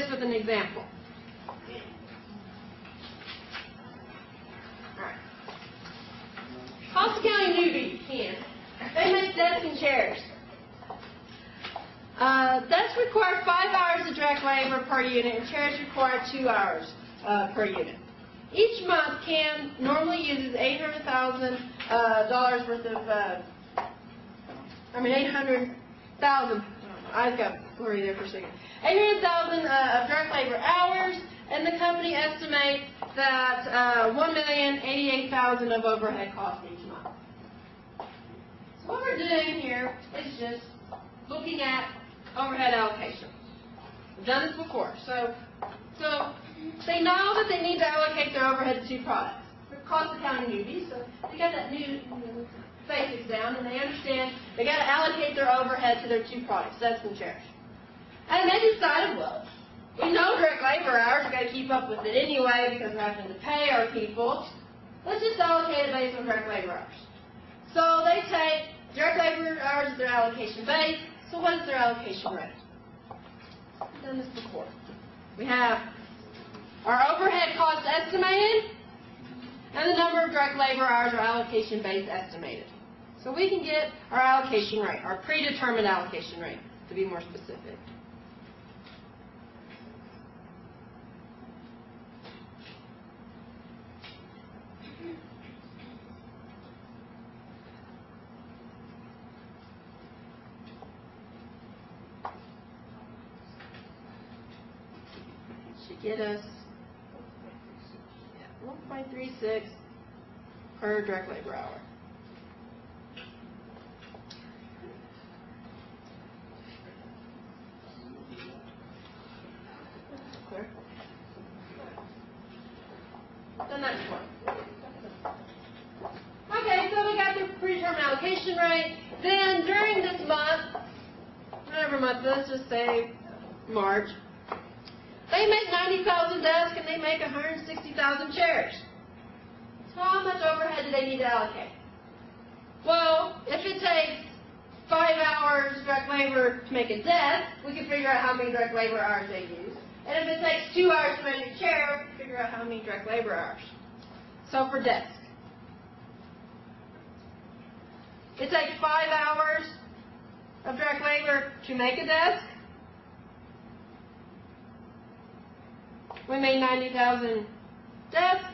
this with an example. Alright. Costa County newbies can. They make desks and chairs. Desks require 5 hours of direct labor per unit, and chairs require 2 hours per unit. Each month, CAN normally uses $800,000 worth of, $800,000. I got blurry there for a second. 800,000 of direct labor hours, and the company estimates that 1,088,000 of overhead costs each month. So what we're doing here is just looking at overhead allocation. We've done this before. So they know that they need to allocate their overhead to 2 products. They're Costa County newbies, so they got that new basics down, and they understand they got to allocate their overhead to their 2 products, desks and chairs. And they decided, well, we know direct labor hours, we've got to keep up with it anyway because we're having to pay our people. Let's just allocate it based on direct labor hours. So they take direct labor hours as their allocation base. So what is their allocation rate? We've done this before. We have our overhead cost estimated and the number of direct labor hours or allocation base estimated. So we can get our allocation rate, our predetermined allocation rate, to be more specific. Should get us 1.36 per direct labor hour. The next one. Okay, so we got the predetermined allocation rate. Then during this month, whatever month, let's just say March, they make 90,000 desks and they make 160,000 chairs. So how much overhead do they need to allocate? Well, if it takes 5 hours direct labor to make a desk, we can figure out how many direct labor hours they use. And if it takes 2 hours to make a chair, we can figure out how many direct labor hours. So for desk, it takes 5 hours of direct labor to make a desk. We made 90,000 desks.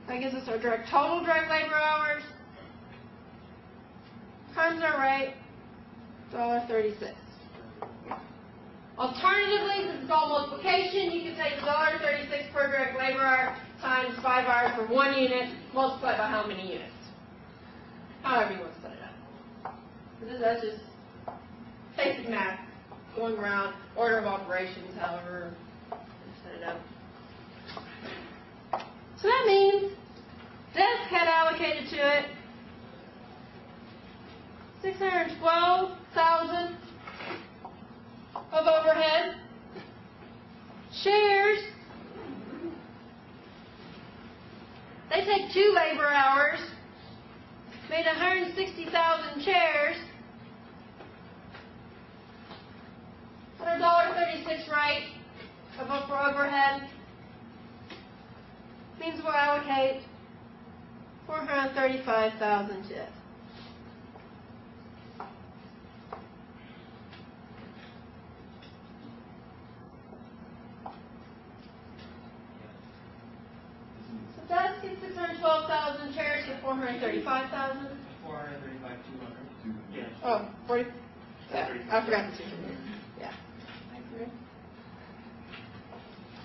That gives us our total direct labor hours times our rate, $1.36. Alternatively, this is called multiplication. You can take $1.36 per direct labor hour times 5 hours for 1 unit, multiplied by how many units. However you want to set it up. That's just basic math, going around, order of operations, however you set it up. So that means desk had allocated to it 612,000 of overhead. Chairs, they take 2 labor hours, made 160,000 chairs at a $1.36 rate for overhead. Means we'll allocate 435,000 chairs. So desk gets 612,000 chairs to 435,000. 435,200. Yeah. Oh, 40. Yeah, I forgot the 2. Yeah.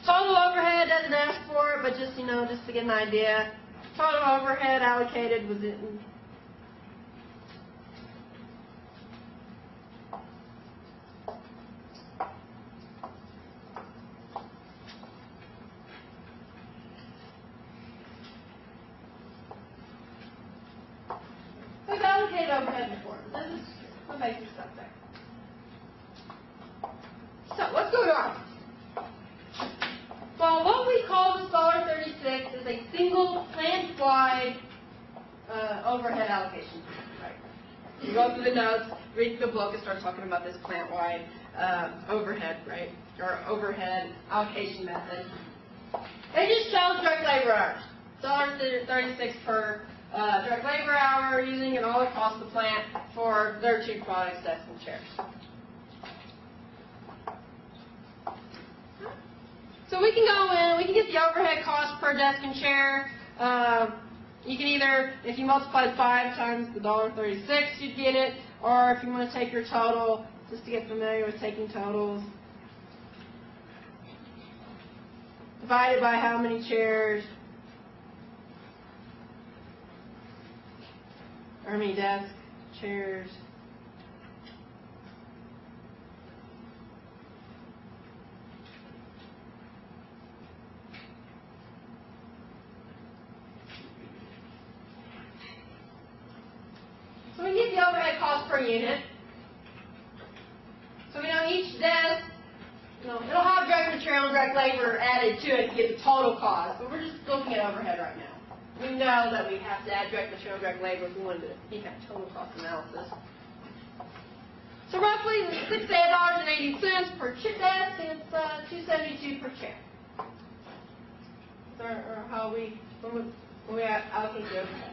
Total overhead doesn't ask for it, but just, just to get an idea. Total overhead allocated was in. We've allocated overhead before. This is the basic stuff there. So what's going on? Well, what we call this $1.36 is a single plant-wide overhead allocation. Right. You go through the notes. read the book and start talking about this plant-wide overhead, right, or overhead allocation method. They just chose direct labor hours. $1.36 per direct labor hour, using it all across the plant for their two products, desks and chairs. So we can go in, we can get the overhead cost per desk and chair. You can either, if you multiply 5 times the $1.36, you'd get it, or if you want to take your total, just to get familiar with taking totals, divided by how many chairs, or how many desks, chairs. So we get the overhead cost per unit. So we know each desk, it'll have direct material and direct labor added to it to get the total cost, but we're just looking at overhead right now. We know that we have to add direct material and direct labor if we wanted to get that total cost analysis. So roughly $68.80 per desk, and it's $2.72 per chair. Or how when we allocate the overhead.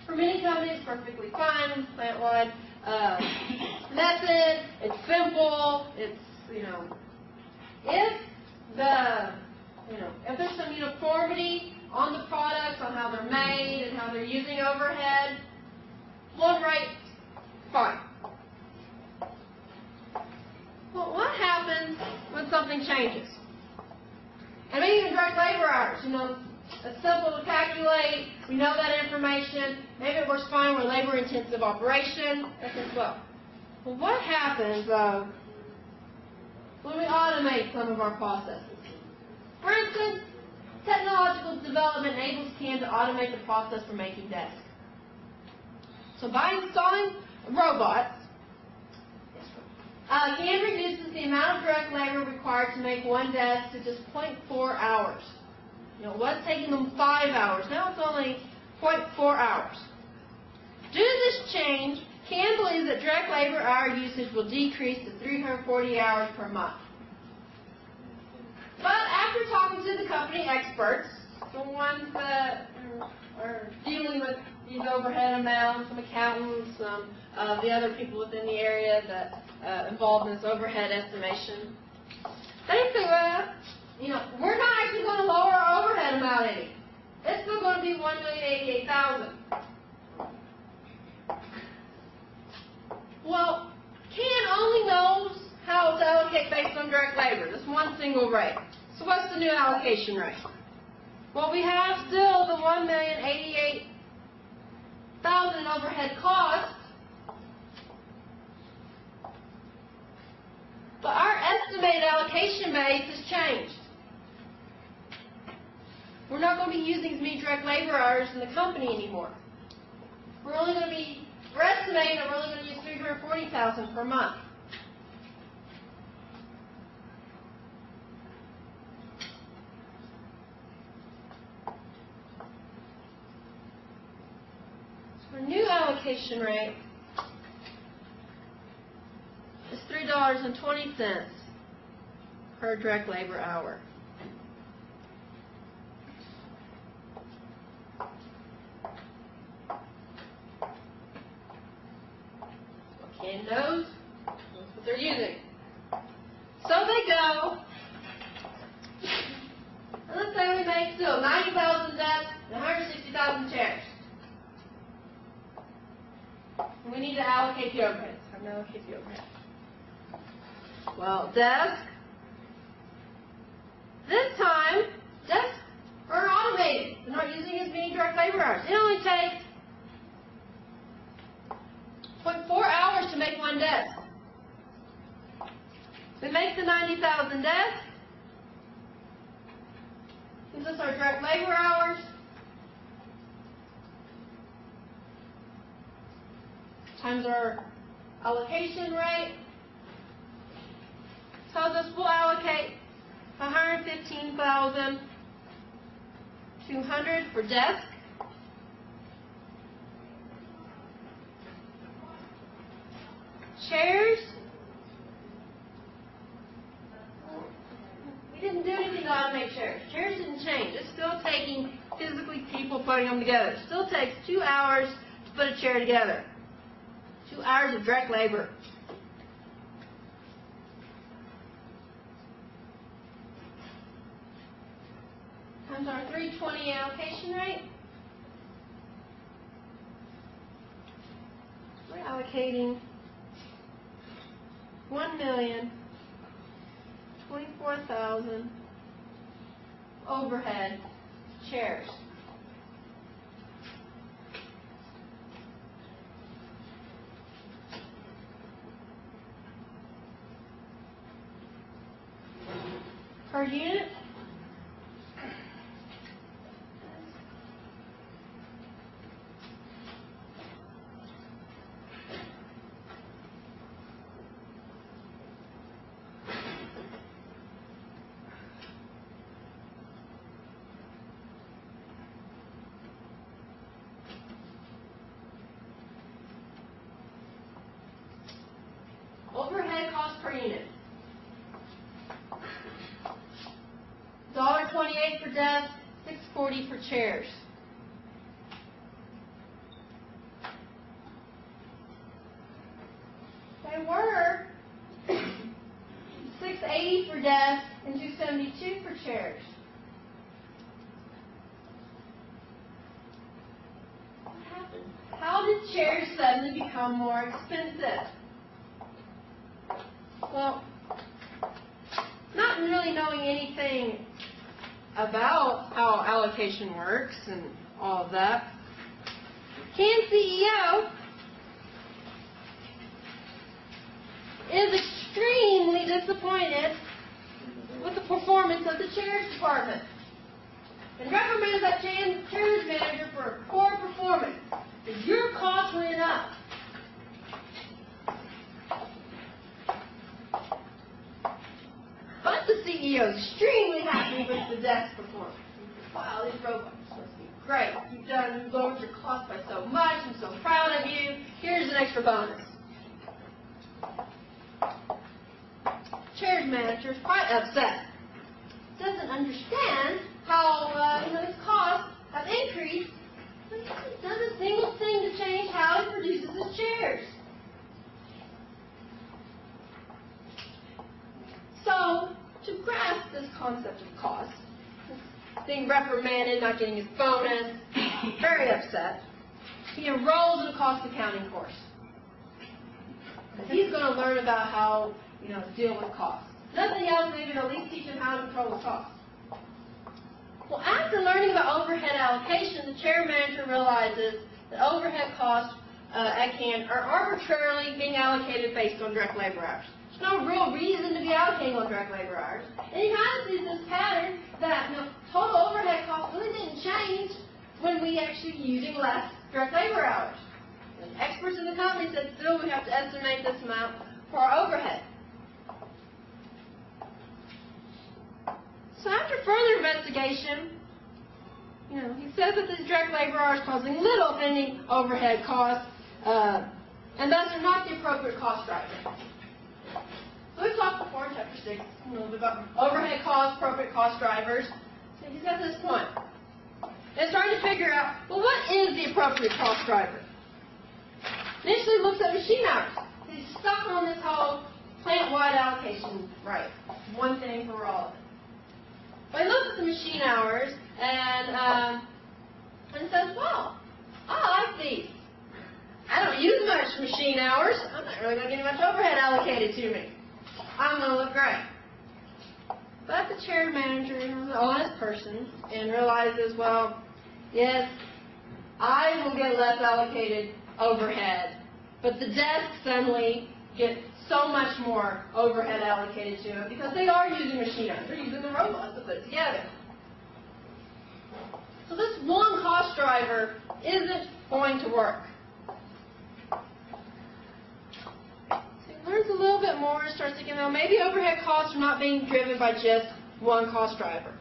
For many companies, perfectly fine, plant-wide method. It's simple. It's, if there's some uniformity on the products, on how they're made and how they're using overhead, one rate, fine. Well, what happens when something changes? And maybe even direct labor hours, it's simple to calculate. We know that information. Maybe it works fine. We're labor-intensive operation. That's as well. Well, what happens, though, when we automate some of our processes? For instance, technological development enables CAN to automate the process for making desks. So by installing robots, CAN reduces the amount of direct labor required to make one desk to just 0.4 hours. It was taking them 5 hours. Now it's only 0.4 hours. Due to this change, CAN believes that direct labor hour usage will decrease to 340 hours per month. But after talking to the company experts, the ones that are dealing with these overhead amounts, some accountants, some of the other people within the area that involved in this overhead estimation, they say, well, we're not actually going to lower our overhead amount any. It's still going to be $1,088,000. Well, CAN only knows how to allocate based on direct labor, this one single rate. So what's the new allocation rate? Well, we have still the $1,088,000 in overhead cost, but our estimated allocation base has changed. We're not going to be using as many direct labor hours in the company anymore. We're estimating that we're only going to use $340,000 per month. So our new allocation rate is $3.20 per direct labor hour. CAN knows what they're using. So they go, and let's say we make still 90,000 desks and 160,000 chairs. And we need to allocate the overhead. I'm going to allocate the overhead. Well, desk. This time, desks are automated. They're not using as many direct labor hours. It only takes 0.4 hours to make one desk. We make the 90,000 desks. Gives us our direct labor hours. Times our allocation rate. Tells us we'll allocate $115,200 for desk chairs, we didn't do anything to automate chairs. Chairs didn't change. It's still taking physically people putting them together. It still takes 2 hours to put a chair together. 2 hours of direct labor. Times our 320 allocation rate. We're allocating 1,024,000 overhead chairs. Per unit. Overhead cost per unit. $1.28 per desk, $6.40 for chairs. They were $6.80 for desks and $2.72 for chairs. What happened? How did chairs suddenly become more expensive? Well, not really knowing anything about how allocation works and all of that, CAN CEO is extremely disappointed with the performance of the chairs department and recommends that chairs manager for poor performance. Because your costs went up. But the CEO is extremely happy with the desk performance. Wow, these robots must be great. You've lowered your cost by so much. I'm so proud of you. Here's an extra bonus. Chairs manager is quite upset. Doesn't understand how his costs have increased, but he hasn't done a single thing to change how he produces his chairs. So, to grasp this concept of cost, being reprimanded, not getting his bonus, very upset, he enrolls in a cost accounting course. He's going to learn about how, to deal with costs. Nothing else, maybe to at least teach him how to control his costs. Well, after learning about overhead allocation, the chair manager realizes that overhead costs at CAN are arbitrarily being allocated based on direct labor hours. There's no real reason to be allocating on direct labor hours. And he kind of sees this pattern that total overhead costs really didn't change when we actually using less direct labor hours. And experts in the company said still we have to estimate this amount for our overhead. So after further investigation, he says that these direct labor hours causing little, if any, overhead costs, and thus are not the appropriate cost driver. So we've talked before in Chapter 6 a little bit about overhead costs, appropriate cost drivers. So he's at this point. And trying to figure out, well, what is the appropriate cost driver? Initially looks at machine hours. He's stuck on this whole plant-wide allocation, right? One thing for all of it. But he looks at the machine hours and says, well, I like these. I don't use much machine hours. I'm not really going to get much overhead allocated to me. I'm going to look great. But the chair manager is an honest person and realizes, well, yes, I will get less allocated overhead, but the desks suddenly get so much more overhead allocated to it because they are using machine hours. They're using the robots to put it together. So this one cost driver isn't going to work. So he learns a little bit more and starts thinking, well, maybe overhead costs are not being driven by just one cost driver.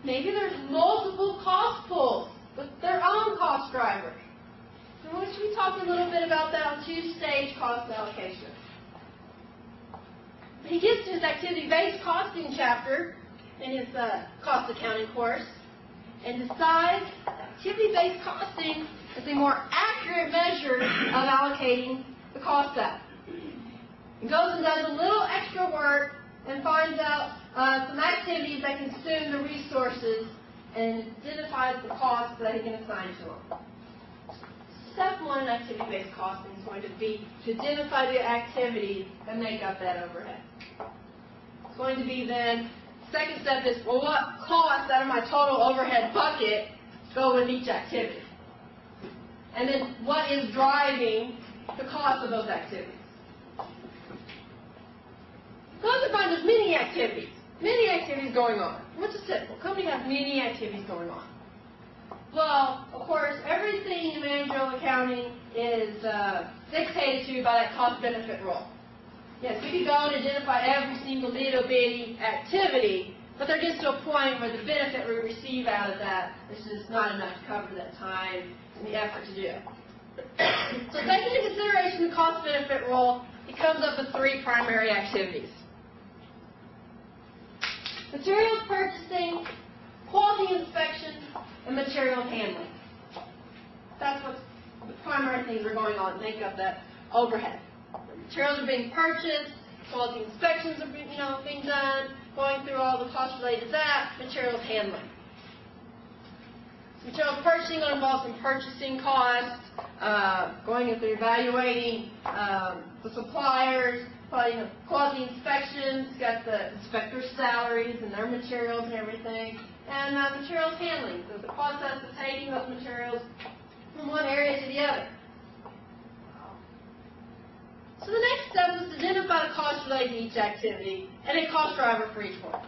Maybe there's multiple cost pools with their own cost drivers. So we talked a little bit about that on two-stage cost allocation. He gets to his activity-based costing chapter in his cost accounting course and decides activity-based costing is a more accurate measure of allocating the cost out. He goes and does a little extra work and finds out some activities that consume the resources and identifies the costs that he can assign to them. Step one in activity-based costing is going to be to identify the activities that make up that overhead. It's going to be then, second step is, well, what costs out of my total overhead bucket go with each activity? And then what is driving the cost of those activities? Goes to find there's many activities going on. What's a typical? Company has many activities going on. Well, of course, everything in managerial accounting is dictated to by that cost-benefit rule. Yes, we could go and identify every single little bitty activity, but there gets to a point where the benefit we receive out of that is just not enough to cover that time and the effort to do it. So taking into consideration the cost-benefit rule, it comes up with three primary activities. Materials purchasing, quality inspection, and material handling. That's what the primary things are going on to make up that overhead. Materials are being purchased, quality inspections are being done, going through all the costs related to that, materials handling. So materials purchasing will involve some purchasing costs, going and through evaluating the suppliers, quality inspections, got the inspector's salaries and their materials and everything, and materials handling, so the process of taking those materials from one area to the other. So the next step is to identify the cost related to each activity and a cost driver for each one.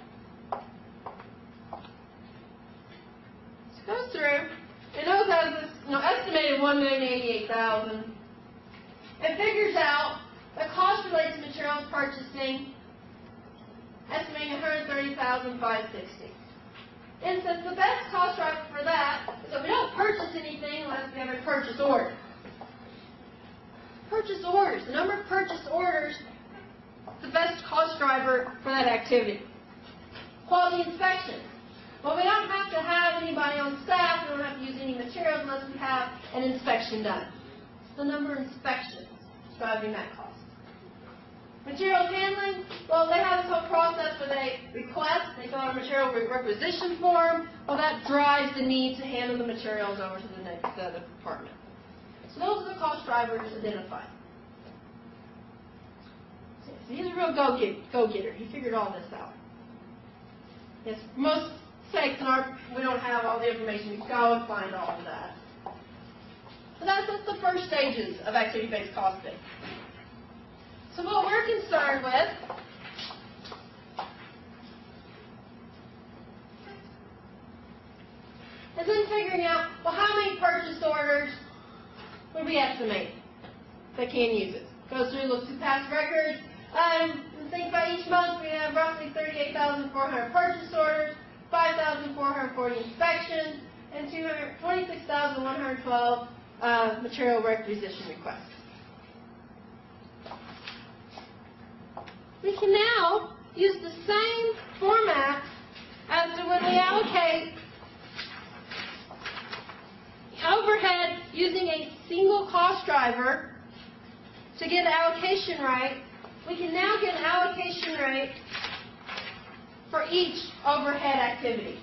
So it goes through, it knows how this estimated $1,088,000. It figures out the cost related to materials purchasing, estimating $130,560. And since the best cost driver for that is that we don't purchase anything unless we have a purchase order. Purchase orders, the number of purchase orders is the best cost driver for that activity. Quality inspection. Well, we don't have to have anybody on staff, we don't have to use any materials unless we have an inspection done. So the number of inspections is driving that cost. Materials handling, well, they have this whole process where they request, they fill out a material requisition form. Well, that drives the need to handle the materials over to the next department. So those are the cost drivers identified. So he's a real go-getter. He figured all this out. Yes, most mistakes we don't have all the information. You go and find all of that. So that's the first stages of activity-based costing. So what we're concerned with is then figuring out, well, how many purchase orders would we estimate that can use it? Goes through, looks through past records, and think by each month we have roughly 38,400 purchase orders, 5,440 inspections, and 26,112 material requisition requests. We can now use the same format as to when we allocate overhead using a single cost driver to get an allocation rate. We can now get an allocation rate for each overhead activity.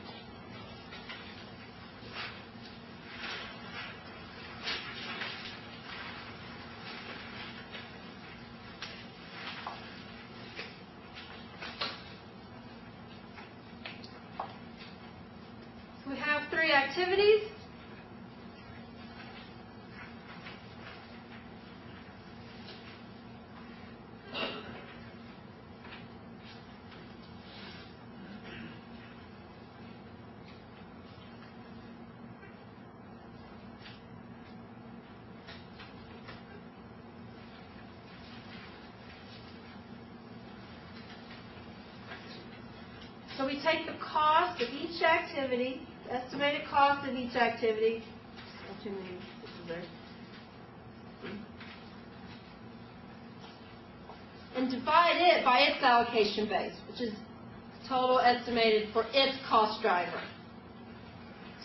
We have three activities. So we take the cost of each activity, estimated cost of each activity, and divide it by its allocation base, which is total estimated for its cost driver.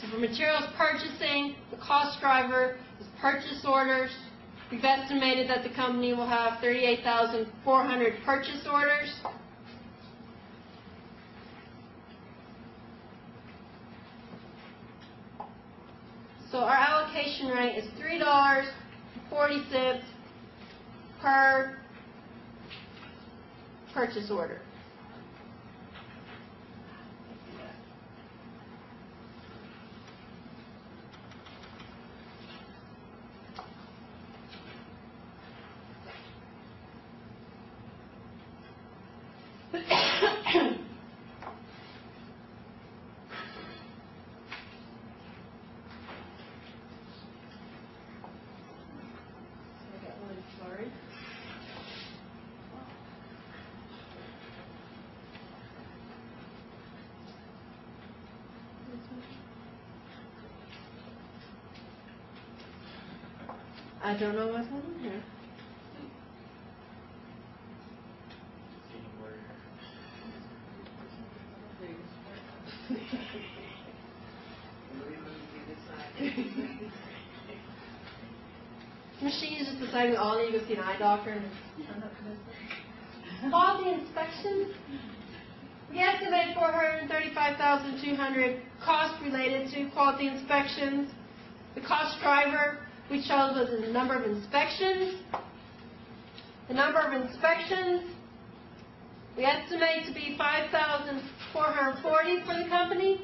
So for materials purchasing, the cost driver is purchase orders. We've estimated that the company will have 38,400 purchase orders. So our allocation rate is $3.40 per purchase order. Sorry. I don't know what's going on here. Machine is just deciding all need to go see an eye doctor and quality inspections. We estimate 435,200 costs related to quality inspections. The cost driver we chose was the number of inspections. The number of inspections we estimate to be 5,440 for the company,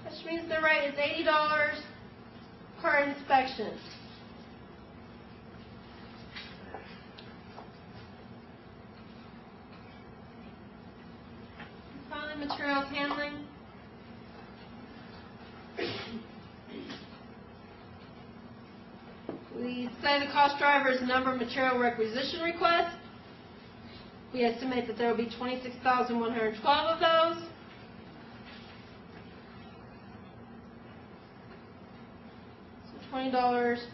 which means the rate is $80 per inspection. Finally, materials handling. We say the cost driver is the number of material requisition requests. We estimate that there will be 26,112 of those. So $20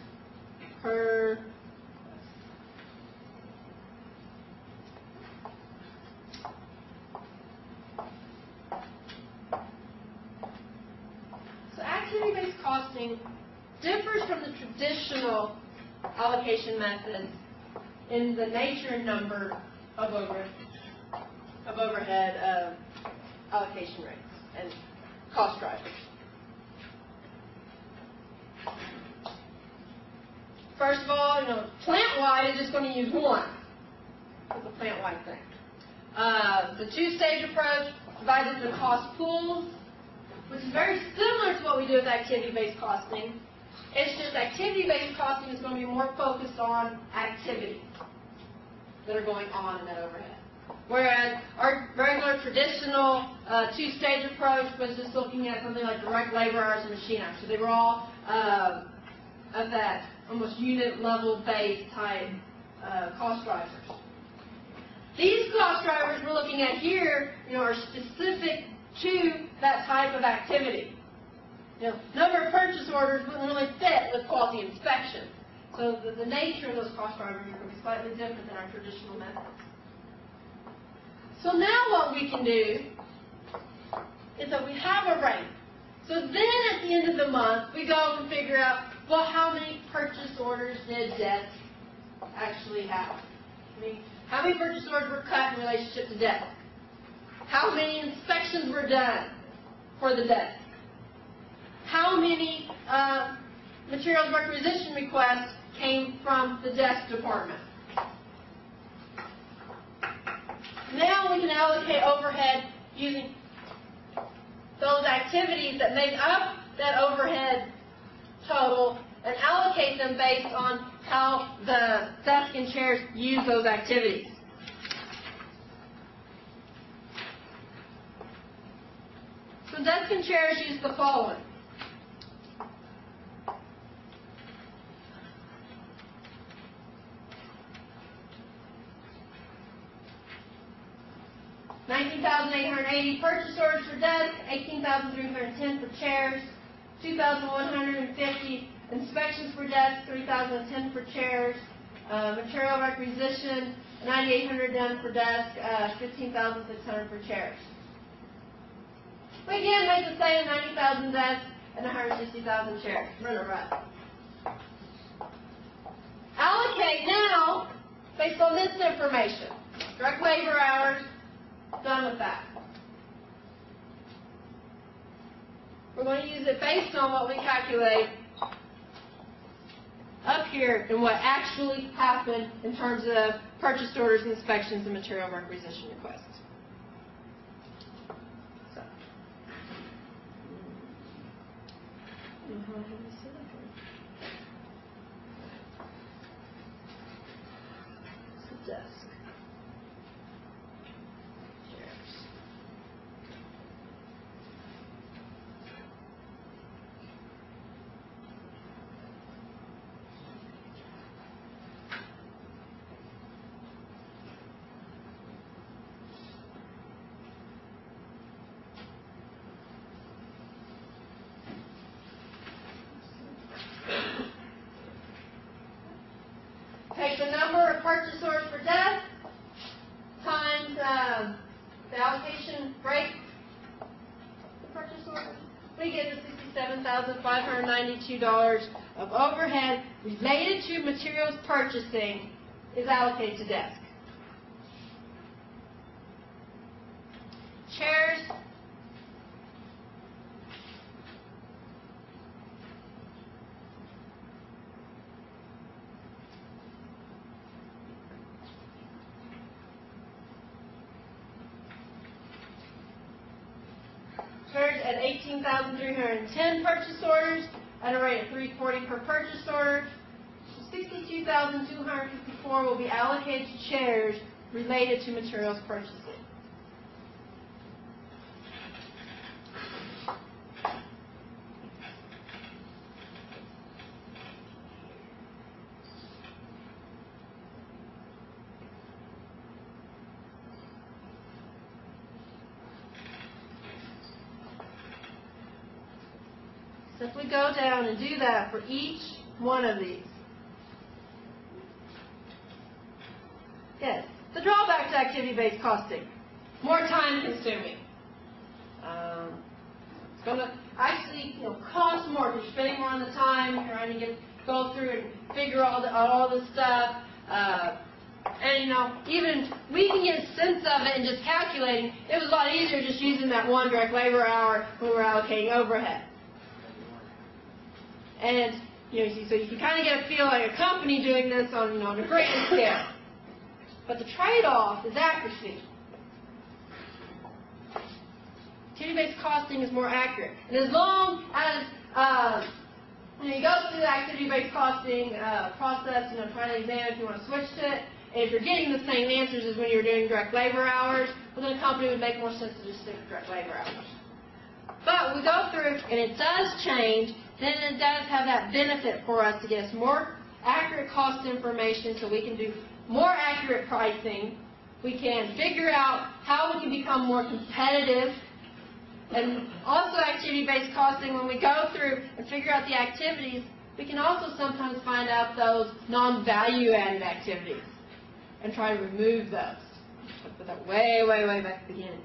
per activity-based costing differs from the traditional allocation methods in the nature and number of overhead allocation rates and cost drivers. First of all, plant-wide is just going to use one. It's a plant-wide thing. The two-stage approach divides into cost pools, which is very similar to what we do with activity-based costing. It's just activity-based costing is going to be more focused on activities that are going on in that overhead. Whereas our regular traditional two-stage approach was just looking at something like direct labor hours and machine hours. So they were all of that almost unit level based type cost drivers. These cost drivers we're looking at here, are specific to that type of activity. Number of purchase orders wouldn't really fit with quality inspection. So the nature of those cost drivers are going to be slightly different than our traditional methods. So now what we can do is that we have a rate. So then at the end of the month, we go and figure out, well, how many purchase orders did desk actually have? How many purchase orders were cut in relationship to desk? How many inspections were done for the desk? How many materials requisition requests came from the desk department? Now we can allocate overhead using those activities that make up that overhead total and allocate them based on how the desk and chairs use those activities. So desk and chairs use the following. $19,880 purchase orders for desks, $18,310 for chairs, 2,150. Inspections for desks, 3,010 for chairs. Material requisition, 9,800 done for desk, 15,600 for chairs. We again make the same 90,000 desks and 160,000 chairs. We're in a rut. Allocate now based on this information. Direct labor hours, done with that. We're going to use it based on what we calculate up here and what actually happened in terms of purchase orders, inspections, and material requisition requests. So. Desk. Chairs. Take the number of purchase orders per desk times the allocation rate for purchase orders. We get the $67,592 of overhead related to materials purchasing is allocated to desk. Chairs. Chairs at 18,310 purchase orders at a rate of $340 per purchase order. 62,254 will be allocated to chairs related to materials purchasing. Simply go down and do that for each one of these. Yes, the drawback to activity-based costing, more time-consuming. It's going to actually cost more because you're spending more on the time, you're trying to go through and figure all the stuff. And even we can get a sense of it and just calculating. It was a lot easier just using that one direct labor hour when we're allocating overhead. And so you can kind of get a feel like a company doing this on a greater scale. But the trade-off is accuracy. Activity-based costing is more accurate. And as long as you go through the activity-based costing process, try to examine if you want to switch to it. And if you're getting the same answers as when you're doing direct labor hours, well, then a company would make more sense to just stick with direct labor hours. But we go through, and it does change, then it does have that benefit for us to get us more accurate cost information so we can do more accurate pricing. We can figure out how we can become more competitive. And also activity-based costing, when we go through and figure out the activities, we can also sometimes find out those non-value-added activities and try to remove those. Put that way, way, way back at the beginning.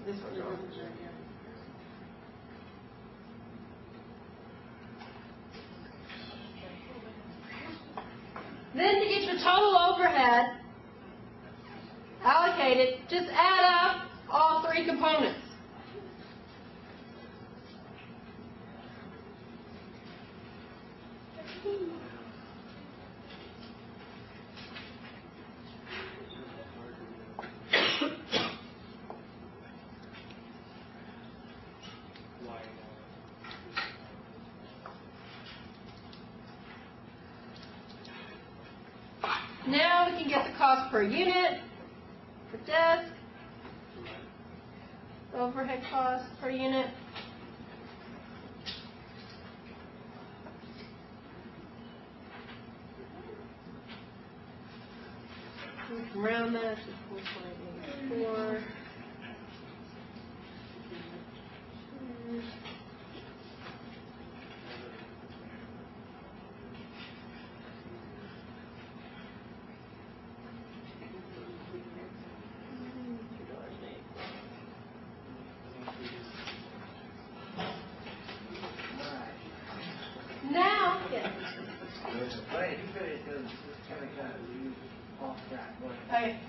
This one. Then to get your total overhead allocated, just add up all three components. Now we can get the cost per unit, per desk, overhead cost per unit. We can round that to 4.84. Now, yes. Right, you could have done kind of off track. Okay.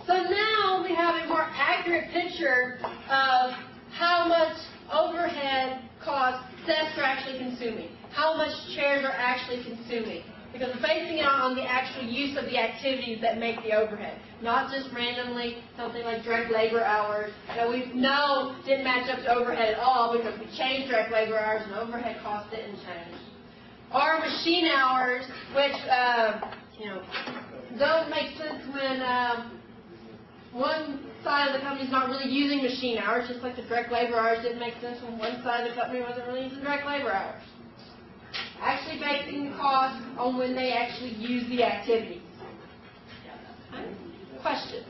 So now we have a more accurate picture of how much overhead cost desks are actually consuming, how much chairs are actually consuming, because we're basing it on the actual use of the activities that make the overhead, not just randomly something like direct labor hours that we know didn't match up to overhead at all because we changed direct labor hours and overhead costs didn't change. Or machine hours, which don't make sense when one side of the company is not really using machine hours, just like the direct labor hours didn't make sense when one side of the company wasn't really using direct labor hours. Actually basing the cost on when they actually use the activity. Questions?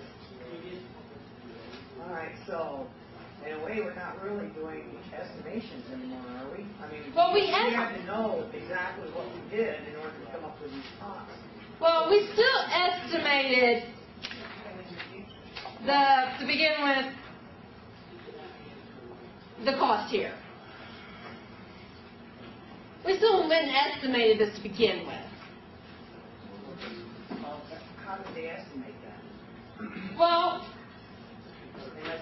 All right, so in a way, we're not really doing estimations anymore, are we? I mean, Well, we have to know exactly what we did in order to come up with these costs. Well, we still estimated to begin with the cost here. We still went and estimated this to begin with. How did they estimate that? Well,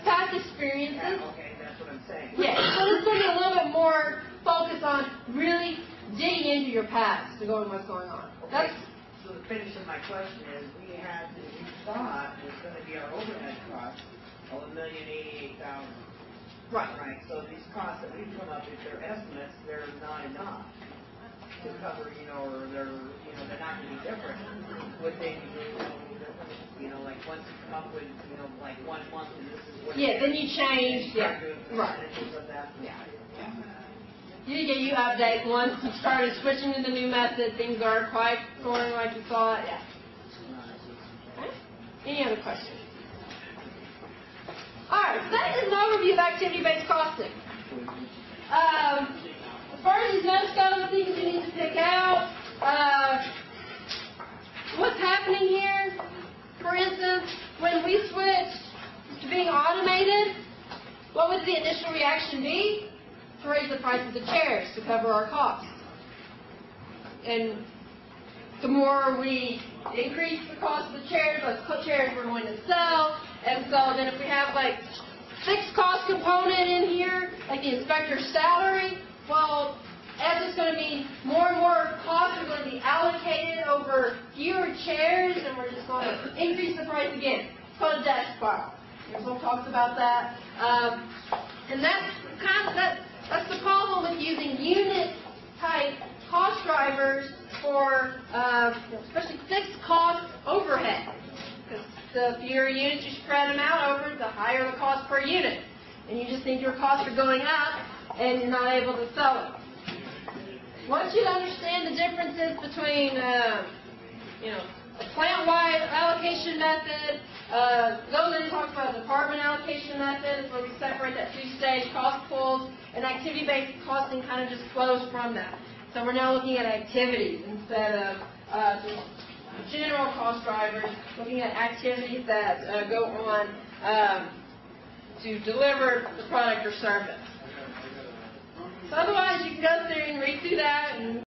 past experiences. Yeah, okay, that's what I'm saying. Yeah, so this is going to be a little bit more focused on really digging into your past to go and what's going on. Okay. So the finish of my question is, we thought it was going to be our overhead cost of $1,088,000. Right. Right. So these costs that we've come up with, they're estimates, they're not enough to cover, or they're not going to be different. Would they be doing a little different? Like once you come up with, like 1 month, and this is what. Yeah, then you change. Yeah. Right. Of that. Yeah. You update once you started switching to the new method, things aren't quite going like you thought. Yeah. Okay. Any other questions? All right, so that is an overview of activity-based costing. As far as these notes go, the things you need to pick out, what's happening here, for instance, when we switched to being automated, what would the initial reaction be? To raise the price of the chairs to cover our costs. And the more we increase the cost of the chairs, less chairs we're going to sell. And so then if we have like fixed cost component in here, like the inspector's salary, well, as it's going to be more and more costs are going to be allocated over fewer chairs, and we're just going to increase the price again. It's called a desk spiral. We'll talk about that. And that's that's the problem with using unit-type cost drivers for especially fixed cost overhead. Because the fewer units you spread them out over, the higher the cost per unit. And you just think your costs are going up, and you're not able to sell it. Once you understand the differences between, a plant-wide allocation method, goes in and talks about a department allocation method, where we separate that two-stage cost pools, and activity-based costing kind of just flows from that. So we're now looking at activities instead of just general cost drivers, looking at activities that go on to deliver the product or service. So otherwise, you can go through and read through that and